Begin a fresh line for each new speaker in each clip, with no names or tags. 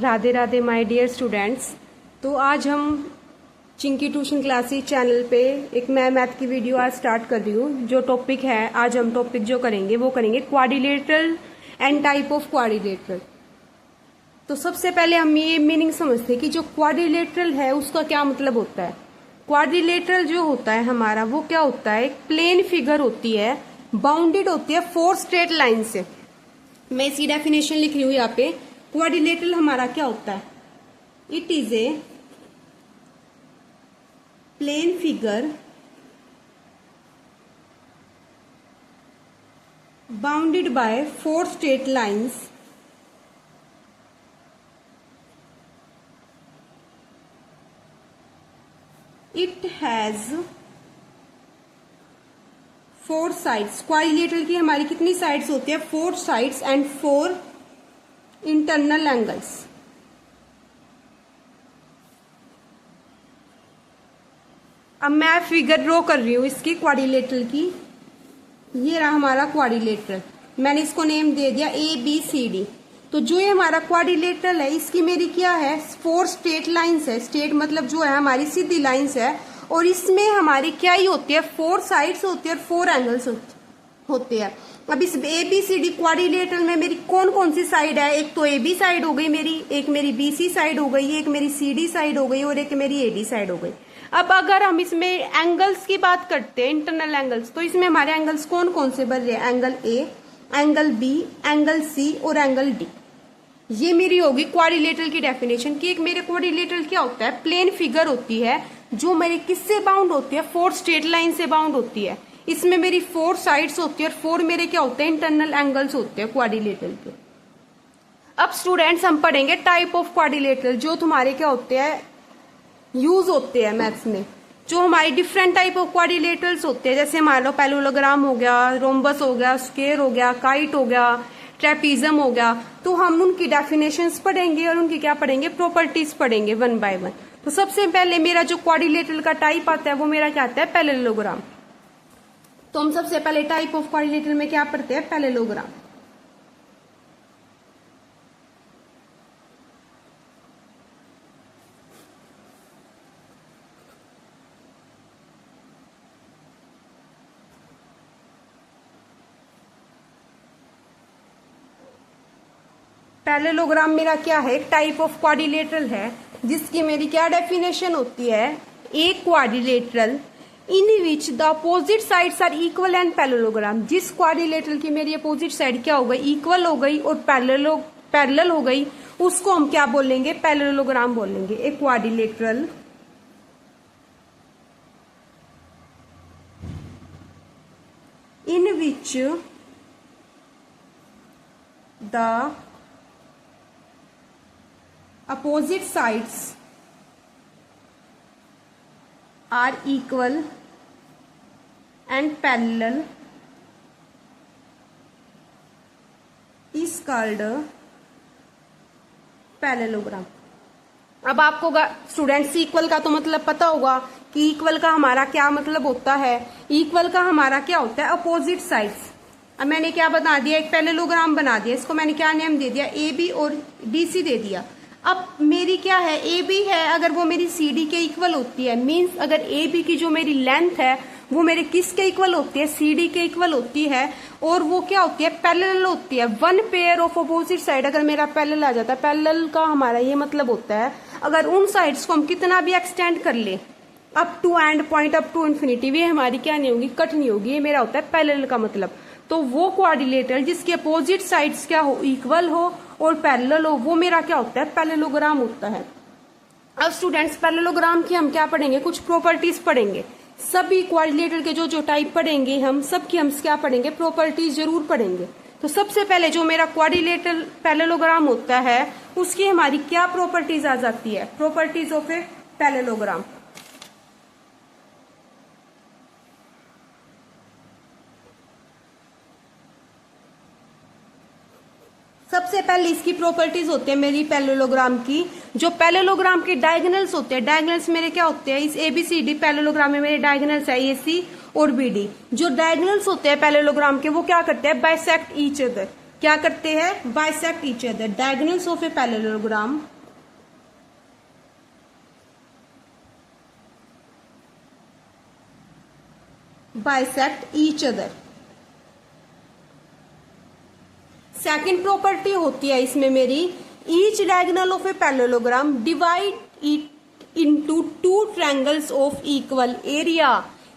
Radhe Radhe my dear students. तो आज हम चिंकी ट्यूशन क्लासेस चैनल पे एक नया मैथ की वीडियो आज स्टार्ट कर रही हूँ। जो टॉपिक है आज हम टॉपिक जो करेंगे वो करेंगे quadrilateral and type of quadrilateral. तो सबसे पहले हम ये मीनिंग समझते हैं कि जो क्वाड्रिलेटरल है उसका क्या मतलब होता है। क्वाड्रिलेटरल जो होता है हमारा वो क्या होता है, एक प्लेन फिगर होती है, बाउंडेड होती है 4 स्ट्रेट लाइन से। मैं इसी डेफिनेशन लिख रही हूँ यहाँ पे। क्वाड्रिलेटरल हमारा क्या होता है, it is a plane figure bounded by 4 straight lines it has 4 sides. Quadrilateral की हमारी कितनी साइड्स होती है, 4 साइड्स एंड 4 इंटरनल एंगल्स। अब मैं फिगर ड्रॉ कर रही हूं इसकी क्वाड्रिलेटरल की। ये रहा हमारा क्वाड्रिलेटरल, मैंने इसको नेम दे दिया ABCD। तो जो ये हमारा क्वाड्रिलेटरल है इसकी मेरी क्या है, 4 स्ट्रेट लाइंस है। स्ट्रेट मतलब जो है हमारी सीधी लाइंस है, और इसमें हमारी क्या ही होती है, 4 साइड्स होती है और 4 एंगल्स होते हैं। अब इस ABCD क्वाड्रिलेटरल में मेरी कौन कौन सी साइड है, एक तो AB साइड हो गई मेरी, एक मेरी BC साइड हो गई, एक मेरी CD साइड हो गई और एक मेरी AD साइड हो गई। अब अगर हम इसमें एंगल्स की बात करते हैं, इंटरनल एंगल्स, तो इसमें हमारे एंगल्स कौन कौन से बन रहे हैं, angle A, angle B, angle C और एंगल D। ये मेरी होगी क्वाड्रिलेटरल की डेफिनेशन कि एक मेरे क्वाड्रिलेटरल क्या होता है, प्लेन फिगर होती है जो मेरी किससे बाउंड होती है, 4 स्ट्रेट लाइन से बाउंड होती है। इसमें मेरी 4 साइड्स होती है और 4 मेरे क्या होते हैं, इंटरनल एंगल्स होते हैं क्वाड्रिलेटरल के। अब स्टूडेंट्स हम पढ़ेंगे टाइप ऑफ क्वाड्रिलेटरल, जो तुम्हारे क्या होते हैं, यूज होते हैं मैथ्स में। जो हमारे डिफरेंट टाइप ऑफ क्वाड्रिलेटरल्स होते हैं, जैसे मान लो पैरेललोग्राम हो गया, रोम्बस हो गया, स्क्वायर हो गया, काइट हो गया, ट्रेपीजम हो गया। तो हम उनकी डेफिनेशंस पढ़ेंगे और उनकी क्या पढ़ेंगे, प्रॉपर्टीज पढ़ेंगे वन बाय वन। तो सबसे पहले मेरा जो क्वाड्रिलेटरल का टाइप आता है वो मेरा क्या आता है, पैरेललोग्राम। तो हम सबसे पहले टाइप ऑफ क्वाड्रिलेटरल में क्या पढ़ते हैं, पैरेललोग्राम। पैरेललोग्राम मेरा क्या है, टाइप ऑफ क्वाड्रिलेटरल है जिसकी मेरी क्या डेफिनेशन होती है, a quadrilateral in which the opposite sides are equal and parallelogram. जिस क्वाड्रिलेटरल की मेरी अपोजिट साइड क्या हो गई, इक्वल हो गई और पैरेलल हो गई, उसको हम क्या बोलेंगे, पैरेललोग्राम बोलेंगे। ए quadrilateral in which the opposite sides are equal and parallel is called parallelogram। अब आपको स्टूडेंट्स इक्वल का तो मतलब पता होगा कि इक्वल का हमारा क्या मतलब होता है। इक्वल का हमारा क्या होता है, अपोजिट साइड्स। अब मैंने क्या बना दिया, एक पैरेललोग्राम बना दिया, इसको मैंने क्या नेम दे दिया, AB और DC दे दिया। अब मेरी क्या है, AB है, अगर वो मेरी CD के इक्वल होती है, मींस अगर AB की जो मेरी लेंथ है वो मेरे किसके इक्वल होती है, CD के इक्वल होती है, और वो क्या होती है, पैरेलल होती है। 1 पेयर ऑफ अपोजिट साइड अगर मेरा पैरेलल आ जाता है, पैरेलल का हमारा ये मतलब होता है अगर उन साइड्स को हम कितना भी एक्सटेंड कर ले up to end point, up to infinity, वे हमारी क्या नहीं होगी, कट नहीं होगी। ये मेरा होता है पैरेलल का मतलब। तो वो क्वाड्रिलेटरल जिसके अपोजिट साइड्स क्या हो, इक्वल हो और पैरेलल हो, वो मेरा क्या होता है, पैरेललोग्राम होता है। अब स्टूडेंट्स पैरेललोग्राम की हम क्या पढ़ेंगे, कुछ प्रॉपर्टीज पढ़ेंगे। सभी क्वाड्रिलेटरल के जो टाइप पढ़ेंगे हम सबकी हम क्या पढ़ेंगे, प्रॉपर्टीज जरूर पढ़ेंगे। तो सबसे पहले जो मेरा क्वाड्रिलेटरल पैरेललोग्राम होता है उसकी हमारी क्या प्रॉपर्टीज आ जाती है, प्रॉपर्टीज ऑफ ए पैरेललोग्राम। सबसे पहले इसकी प्रॉपर्टीज होते हैं मेरी पैरेललोग्राम की। जो पैरेललोग्राम के डायगोनल्स होते हैं, डायगोनल्स मेरे क्या होते हैं, इस ABCD पैरेललोग्राम में मेरे डायगोनल्स है AC और BD। जो डायगोनल्स होते हैं पैरेललोग्राम के वो क्या करते हैं, बाइसेक्ट ईच अदर। क्या करते हैं, bisect each other, diagonals of a parallelogram bisect each other. Second property होती है इसमें मेरी, each diagonal of a parallelogram divide it into two triangles of equal area,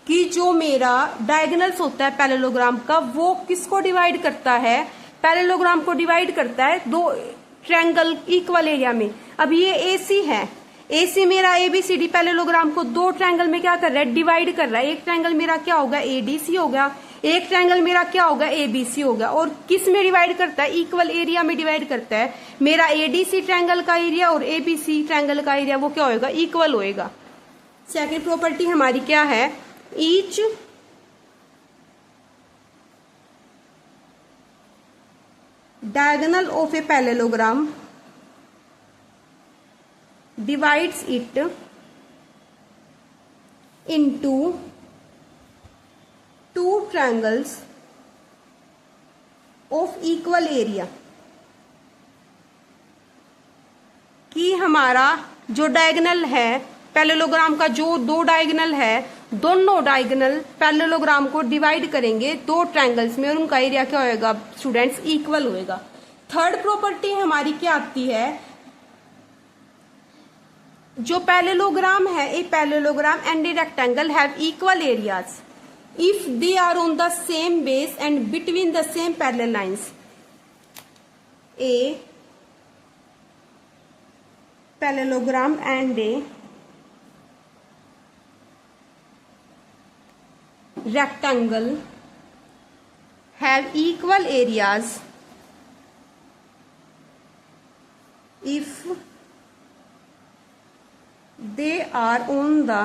कि जो मेरा डायगोनल्स होता है पैरेललोग्राम का वो किसको डिवाइड करता है, पैरेललोग्राम को डिवाइड करता है दो ट्रायंगल इक्वल एरिया में। अब ये एसी है, एसी मेरा एबीसीडी पैरेललोग्राम को दो ट्रायंगल में क्या कर रहा है, डिवाइड कर रहा है। एक ट्रायंगल मेरा क्या होगा, एडीसी होगा, एक ट्रायंगल मेरा क्या होगा, एबीसी होगा। और किस में डिवाइड करता है, इक्वल एरिया में डिवाइड करता है। मेरा एडीसी ट्रायंगल का एरिया और एबीसी ट्रायंगल का एरिया वो क्या होगा, इक्वल होएगा। सेकंड प्रॉपर्टी हमारी क्या है, each diagonal of a parallelogram divides it into two triangles of equal area, कि हमारा जो डायगोनल है पैरेललोग्राम का, जो दो डायगोनल है, दोनों डायगोनल पैरेललोग्राम को डिवाइड करेंगे दो ट्रायंगल्स में और उनका एरिया क्या होएगा स्टूडेंट्स, इक्वल होएगा। थर्ड प्रॉपर्टी हमारी क्या आती है, जो पैरेललोग्राम है, a parallelogram and a rectangle have equal areas if they are on the same base and between the same parallel lines. A parallelogram and a rectangle have equal areas if they are on the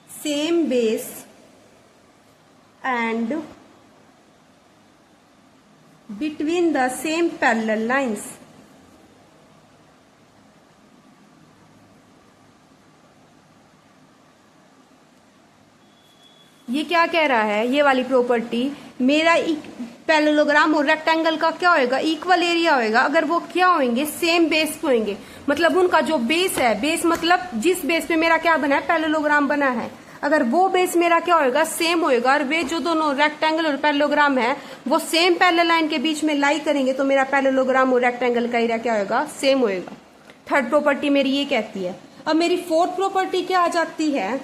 same base and between the same parallel lines। ये क्या कह रहा है, ये वाली property, मेरा parallelogram और rectangle का क्या होएगा, इक्वल एरिया होएगा अगर वो क्या होंगे, सेम बेस पे होंगे। मतलब उनका जो बेस है, बेस मतलब जिस बेस पे मेरा क्या बना है, पैरेललोग्राम बना है, अगर वो बेस मेरा क्या होएगा, सेम होएगा, और वे जो दोनों रेक्टेंगल और पैरेललोग्राम है वो सेम पैरेलल लाइन के बीच में लाई करेंगे तो मेरा पैरेललोग्राम और रेक्टेंगल का एरिया क्या होएगा, सेम होएगा। थर्ड प्रॉपर्टी मेरी ये कहती है। अब मेरी फोर्थ प्रॉपर्टी क्या आ जाती है,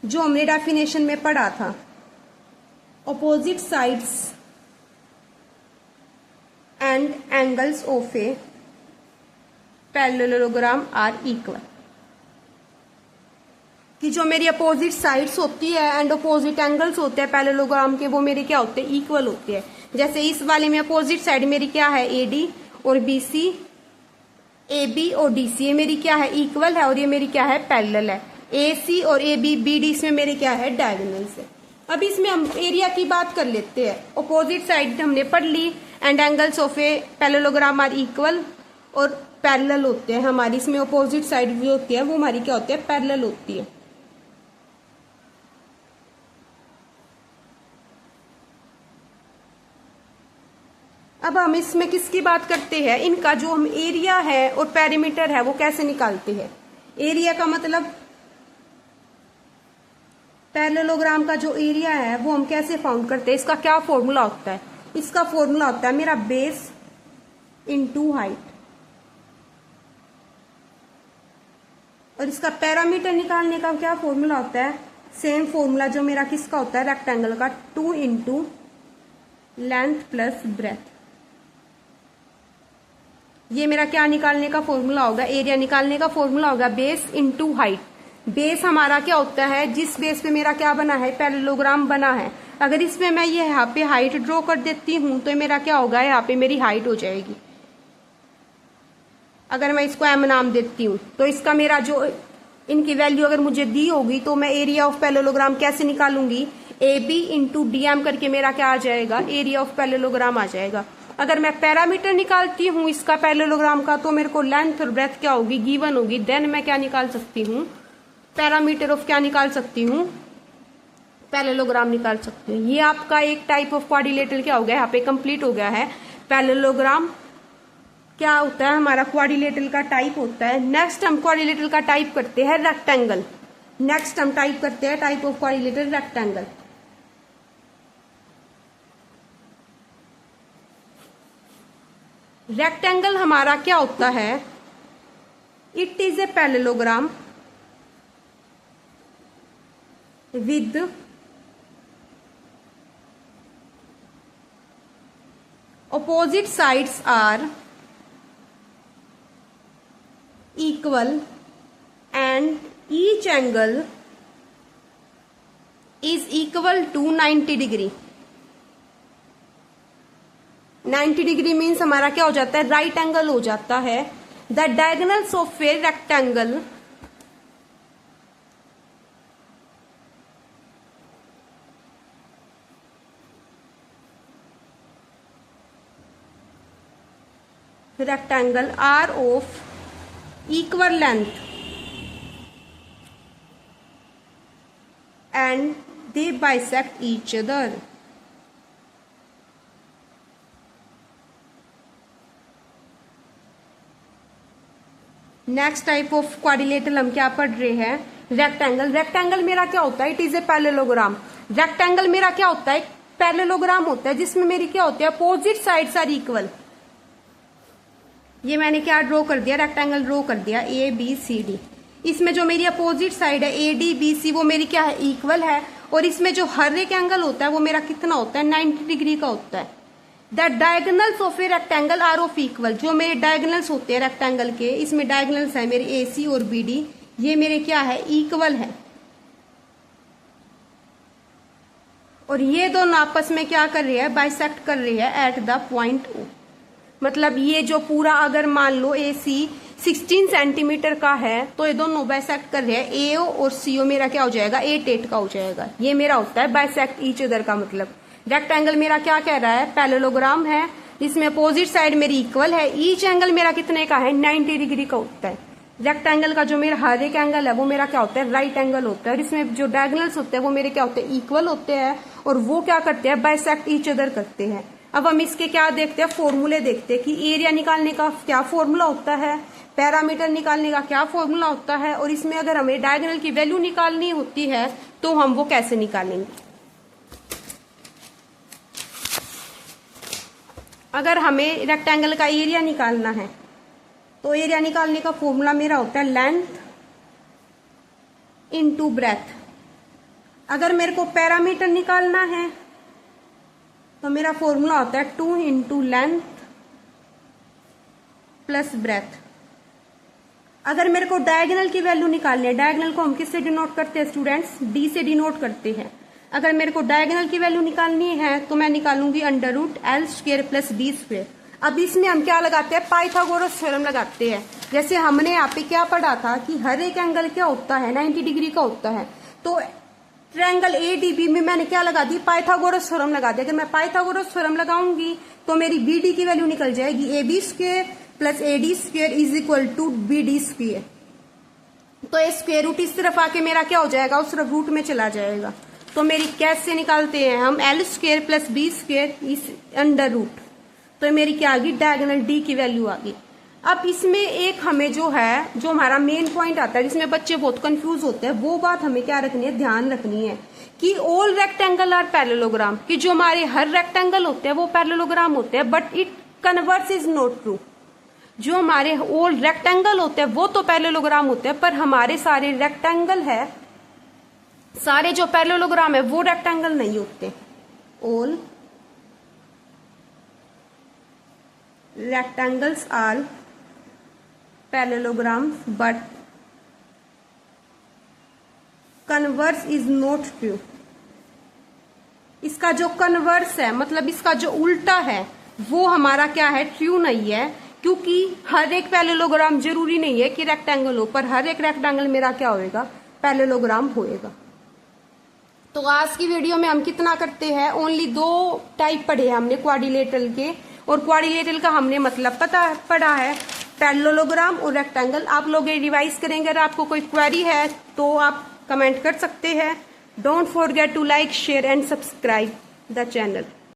जो हमने डेफिनेशन में पढ़ा था, opposite sides and angles of a parallelogram are equal, कि जो मेरी अपोजिट साइड्स होती है एंड अपोजिट एंगल्स होते हैं पैरेललोग्राम के, वो मेरे क्या होते हैं, इक्वल होते हैं। जैसे इस वाले में अपोजिट साइड मेरी क्या है, एडी और बीसी, एबी और डीसी, ये मेरी क्या है, इक्वल है, और ये मेरी क्या है, पैरेलल है। AC और AB BD इसमें मेरे क्या है, डायगोनल्स है। अब इसमें हम एरिया की बात कर लेते हैं। ऑपोजिट साइड हमने पढ़ ली, and angles of a parallelogram are equal और पैरेलल होते हैं हमारी, इसमें ऑपोजिट साइड भी होती है वो हमारी क्या होती है, पैरेलल होती है। अब हम इसमें किसकी बात करते हैं, इनका जो हम एरिया है और पेरीमीटर है वो कैसे निकालते हैं। एरिया का मतलब पैरेललोग्राम का जो एरिया है वो हम कैसे फाउंड करते हैं, इसका क्या फॉर्मूला होता है, इसका फॉर्मूला होता है मेरा बेस इनटू हाइट, और इसका पैरामीटर निकालने का क्या फॉर्मूला होता है, सेम फॉर्मूला जो मेरा किसका होता है, रेक्टेंगल का, 2 इंटू लेंथ प्लस ब्रेथ। ये मेरा क्या निकालने का फॉर्मूला होगा, एरिया निकालने का फॉर्मूला होगा बेस इनटू हाइट। बेस हमारा क्या होता है, जिस बेस पे मेरा क्या बना है, पैरेललोग्राम बना है। अगर इसमें मैं ये यहाँ पे हाइट ड्रॉ कर देती हूं तो मेरा क्या होगा, यहाँ पे मेरी हाइट हो जाएगी। अगर मैं इसको m नाम देती हूँ तो इसका मेरा जो इनकी वैल्यू अगर मुझे दी होगी तो मैं एरिया ऑफ पैरेललोग्राम कैसे निकालूंगी, AB इंटू DM करके मेरा क्या आ जाएगा, एरिया ऑफ पैरेललोग्राम आ जाएगा। अगर मैं पैरामीटर निकालती हूँ इसका पैरेललोग्राम का तो मेरे को लेंथ और ब्रेथ क्या होगी, गिवन होगी। देन मैं क्या निकाल सकती हूँ, पैरामीटर ऑफ क्या निकाल सकती हूँ, पैरेललोग्राम निकाल सकते हैं। ये आपका एक टाइप ऑफ क्वाड्रिलेटरल क्या हो गया, यहाँ पे कंप्लीट हो गया है। पैरेललोग्राम क्या होता है, हमारा क्वाड्रिलेटरल का टाइप होता है। नेक्स्ट हम क्वाड्रिलेटरल का टाइप करते हैं रेक्टेंगल। नेक्स्ट हम टाइप करते हैं type of quadrilateral rectangle. Rectangle हमारा क्या होता है, it is a parallelogram with opposite sides are equal and each angle is equal to 90 degree. 90 degree means हमारा क्या हो जाता है, राइट एंगल हो जाता है। The diagonals of a rectangle are of equal length and they bisect each other। Next type of quadrilateral हम क्या पढ़ रहे हैं, रेक्टेंगल। रेक्टेंगल मेरा क्या होता है, it is a parallelogram. Rectangle मेरा क्या होता है, पैरेललोग्राम होता है जिसमें मेरी क्या होती है, अपोजिट साइड्स आर इक्वल। ये मैंने क्या ड्रॉ कर दिया, रेक्टेंगल ड्रॉ कर दिया ए बी सी डी। इसमें जो मेरी अपोजिट साइड है ए डी बी सी वो मेरी क्या है, इक्वल है। और इसमें जो हर एक एंगल होता है वो मेरा कितना होता है, 90 डिग्री का होता है। The diagonals of a rectangle are of equal. जो मेरे डायगोनल्स होते हैं रेक्टेंगल के, इसमें डायगोनल्स है मेरे ए सी और बी डी, ये मेरे क्या है, इक्वल है। और ये दोनों आपस में क्या कर रहे हैं, बाइसेक्ट कर रहे हैं एट द पॉइंट ओ। मतलब ये जो पूरा अगर मान लो ए सी 16 सेंटीमीटर का है तो ये दोनों बाइसेक्ट कर रहे हैं। एओ और सीओ मेरा क्या हो जाएगा, 8 का हो जाएगा। ये मेरा होता है बाइसेक्ट ईच अदर का मतलब। रेक्टेंगल मेरा क्या कह रहा है, पैरेललोग्राम है जिसमें अपोजिट साइड मेरी इक्वल है। ईच एंगल मेरा कितने का है, 90 डिग्री का होता है। रेक्टेंगल का जो मेरा हर एक एंगल है वो मेरा क्या होता है, राइट एंगल होता है। और इसमें जो डायगोनल्स होते हैं वो मेरे क्या होते हैं, इक्वल होते हैं। और वो क्या करते हैं, बाइसेक्ट ईच अदर करते हैं। अब हम इसके क्या देखते हैं, फॉर्मूले देखते हैं कि एरिया निकालने का क्या फॉर्मूला होता है, पैरामीटर निकालने का क्या फॉर्मूला होता है, और इसमें अगर हमें डायगोनल की वैल्यू निकालनी होती है तो हम वो कैसे निकालेंगे। अगर हमें रेक्टेंगल का एरिया निकालना है तो एरिया निकालने का फॉर्मूला मेरा होता है लेंथ इनटू ब्रेथ। अगर मेरे को पैरामीटर निकालना है तो मेरा फॉर्मूला होता है 2 इंटू लेंथ प्लस ब्रेथ। अगर मेरे को डायगोनल की वैल्यू निकालनी है, डायगोनल को हम किससे डिनोट करते हैं स्टूडेंट्स, डी से डिनोट करते हैं। अगर मेरे को डायगोनल की वैल्यू निकालनी है तो मैं निकालूंगी under root L square plus D square. अब इसमें हम क्या लगाते हैं, पाइथागोरस थ्योरम लगाते हैं। जैसे हमने यहाँ पे क्या पढ़ा था कि हर एक एंगल क्या होता है, 90 डिग्री का होता है। तो ट्रायंगल एडीबी में मैंने क्या लगा दी, पाइथागोरस थ्योरम लगा दिया। अगर मैं पाइथागोरस थ्योरम लगाऊंगी तो मेरी बीडी की वैल्यू निकल जाएगी, A B square plus A D square is equal to B D square. तो ये स्क्वायर रूट इस तरफ आके मेरा क्या हो जाएगा, उस तरफ रूट में चला जाएगा। तो मेरी कैसे निकालते हैं हम, L square plus B square इस अंडर रूट। तो मेरी क्या आ गई, डायगोनल डी की वैल्यू आ गई। अब इसमें एक हमें जो है, जो हमारा मेन पॉइंट आता है जिसमें बच्चे बहुत कंफ्यूज होते हैं, वो बात हमें क्या रखनी है, ध्यान रखनी है कि ऑल रेक्टेंगल आर पैरेललोग्राम, कि जो हमारे हर रेक्टेंगल होते हैं वो पैरेललोग्राम होते हैं, but it converse is not true. जो हमारे ऑल रेक्टेंगल होते हैं वो तो पैरेललोग्राम होते हैं, पर हमारे सारे रेक्टेंगल है, सारे जो पैरेललोग्राम है वो रेक्टेंगल नहीं होते। All rectangles are parallelograms but converse is not true. इसका जो कन्वर्स है, मतलब इसका जो उल्टा है, वो हमारा क्या है, ट्रू नहीं है। क्योंकि हर एक पैरेललोग्राम जरूरी नहीं है कि रेक्टेंगल हो, पर हर एक रेक्टेंगल मेरा क्या होएगा, पैरेललोग्राम होएगा। तो आज की वीडियो में हम कितना करते हैं, ओनली 2 टाइप पढ़े हैं हमने क्वाड्रिलेटरल के, और क्वाड्रिलेटरल का हमने मतलब पढ़ा है, पैरेललोग्राम और रेक्टेंगल। आप लोग ये रिवाइज करेंगे। अगर आपको कोई क्वेरी है तो आप कमेंट कर सकते हैं। Don't forget to like, share and subscribe the channel.